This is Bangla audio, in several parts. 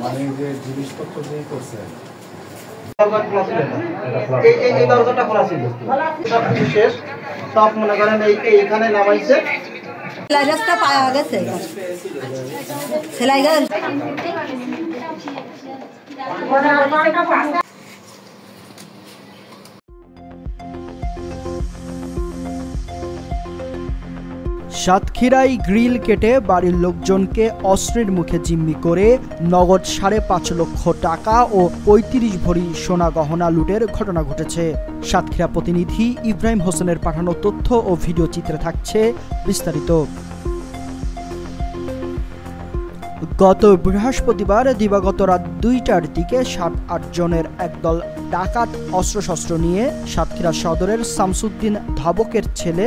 মানে যে জিনিসপত্র দিয়ে করছে এই দরজাটা খোলা ছিল, সব কিছু শেষ, সব মনে করেন এইখানে নামাইছে। সেলাই রাস্তা পাওয়া গেছে, সেলাই গেল। সাতক্ষীরায় গ্রিল কেটে বাড়ির লোকজনকে অস্ত্রের মুখে জিম্মি করে নগদ 5.5 লক্ষ টাকা ও 35 ভরি সোনা গহনা লুটের ঘটনা ঘটেছে। সাতক্ষীরা প্রতিনিধি ইব্রাহিম হোসেনের পাঠানো তথ্য ও ভিডিও চিত্রে থাকছে বিস্তারিত। গত বৃহস্পতিবার দিবাগত রাত 2টার দিকে 7-8 জনের একদল ডাকাত অস্ত্রশস্ত্র নিয়ে সাতক্ষীরা সদরের শামসুদ্দিন ধাবকের ছেলে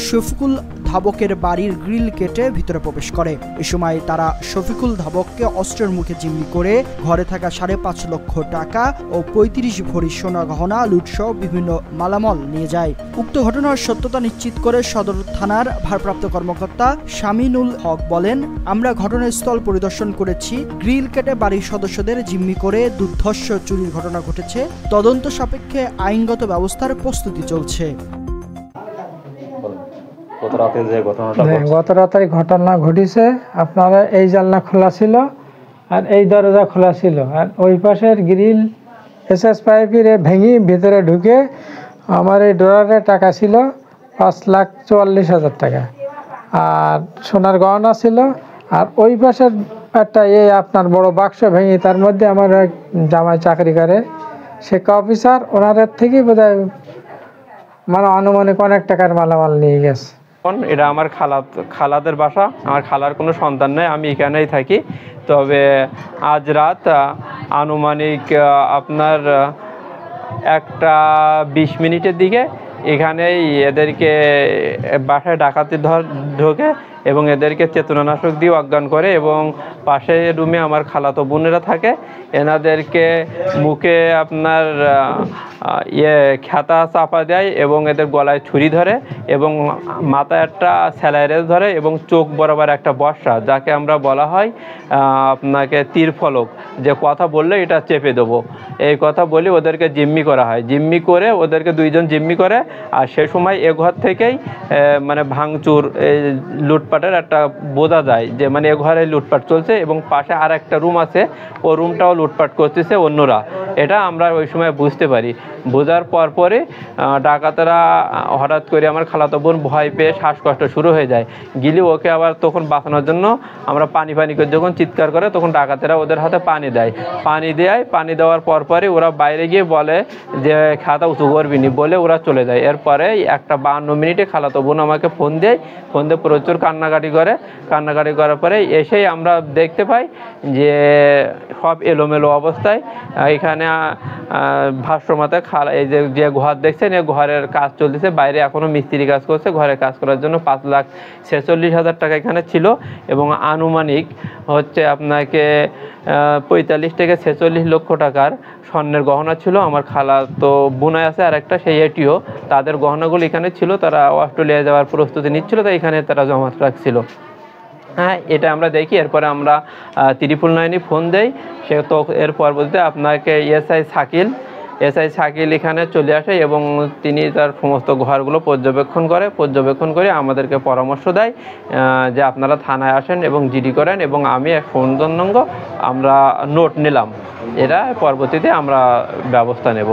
শফিকুল ধাবকের বাড়ির গ্রিল কেটে ভিতরে প্রবেশ করে। এ সময় তারা শফিকুল ধাবককে অস্ত্রের মুখে জিম্মি করে ঘরে থাকা 5.5 লক্ষ টাকা ও 35 ভরি সোনা গহনা লুটসহ বিভিন্ন মালামাল নিয়ে যায়। উক্ত ঘটনার সত্যতা নিশ্চিত করে সদর থানার ভারপ্রাপ্ত কর্মকর্তা শামিনুল হক বলেন, আমরা ঘটনাস্থল পরিদর্শন করেছি। গ্রিল কেটে বাড়ির সদস্যদের জিম্মি করে দুর্ধর্ষ চুরির ঘটনা ঘটেছে। তদন্ত সাপেক্ষে আইনগত ব্যবস্থার প্রস্তুতি চলছে। গত রাতে ঘটনা ঘটেছে, আপনারা এই জানলা খোলা ছিল আর এই দরজা খোলা ছিল, আর ওই পাশের গ্রিল এসএস পাইপের ভেঙে ভিতরে ঢুকে আমার এই ড্রয়ারে টাকা ছিল 5,44,000 টাকা আর সোনার গহনা ছিল। আর ওই পাশের একটা আপনার বড় বাক্স ভেঙে তার মধ্যে আমার এক জামাই চাকরি করে, সে অফিসার, ওনাদের থেকেই বোধহয় মানে আনুমানিক অনেক টাকার মালামাল নিয়ে গেছে। এটা আমার খালাদের বাসা, আমার খালার কোনো সন্তান নেই, আমি এখানেই থাকি। তবে আজ রাত আনুমানিক আপনার 1:20 দিকে এখানেই এদেরকে বাসায় ডাকাতি ঢোকে এবং এদেরকে চেতনানাশক দিয়ে অজ্ঞান করে এবং পাশের রুমে আমার খালাতো বোনেরা থাকে, এনাদেরকে মুখে আপনার খ্যাতা চাপা দেয় এবং এদের গলায় ছুরি ধরে এবং মাথায় একটা স্যালাইরেজ ধরে এবং চোখ বরাবর একটা বর্ষা, যাকে আমরা বলা হয় আপনাকে তীরফলক, যে কথা বললে এটা চেপে দেবো, এই কথা বলে ওদেরকে জিম্মি করা হয়। জিম্মি করে ওদেরকে 2 জন জিম্মি করে। আর সে সময় এ ঘর থেকেই মানে ভাঙচুর লুটপাটের একটা বোঝা যায় যে মানে এ ঘরে লুটপাট চলছে এবং পাশে আর একটা রুম আছে, ও রুমটাও লুটপাট করতেছে অন্যরা, এটা আমরা ওই সময় বুঝতে পারি। বোঝার পরে ডাকাতেরা হঠাৎ করে আমার খালাতো বোন ভয় পেয়ে শ্বাসকষ্ট শুরু হয়ে যায়, গিলি ওকে আবার তখন বাঁচানোর জন্য আমরা পানি করে যখন চিৎকার করে তখন ডাকাতেরা ওদের হাতে পানি দেয়। পানি দেওয়ার পরে ওরা বাইরে গিয়ে বলে যে খাতা উঁচু করবি নি বলে ওরা চলে যায়। এরপরে 1:52 খালাতো বোন আমাকে ফোন দিয়ে প্রচুর কান্নাকাটি করার পরে এসেই আমরা দেখতে পাই যে সব এলোমেলো অবস্থায়। এখানে ভাষ্যমতে এই যে ঘর দেখছেন, এই ঘরের কাজ চলতেছে, বাইরে এখনও মিস্ত্রি কাজ করছে। ঘরের কাজ করার জন্য 5,46,000 টাকা এখানে ছিল এবং আনুমানিক হচ্ছে আপনাকে 45 থেকে 46 লক্ষ টাকার স্বর্ণের গহনা ছিল। আমার খালা তো বোনাই আছে আর একটা, সেই এটিও, তাদের গহনাগুলো এখানে ছিল। তারা অস্ট্রেলিয়া যাওয়ার প্রস্তুতি নিচ্ছিল, তাই এখানে তারা জমা রাখছিল। হ্যাঁ, এটা আমরা দেখি। এরপরে আমরা 999 ফোন দেই, সে তো এর পরবর্তীতে আপনাকে এসআই শাকিল এখানে চলে আসে এবং তিনি তার সমস্ত ঘরগুলো পর্যবেক্ষণ করে আমাদেরকে পরামর্শ দেয় যে আপনারা থানায় আসেন এবং জিডি করেন, এবং আমি এক ফোন আমরা নোট নিলাম। এটা পরবর্তীতে আমরা ব্যবস্থা নেব।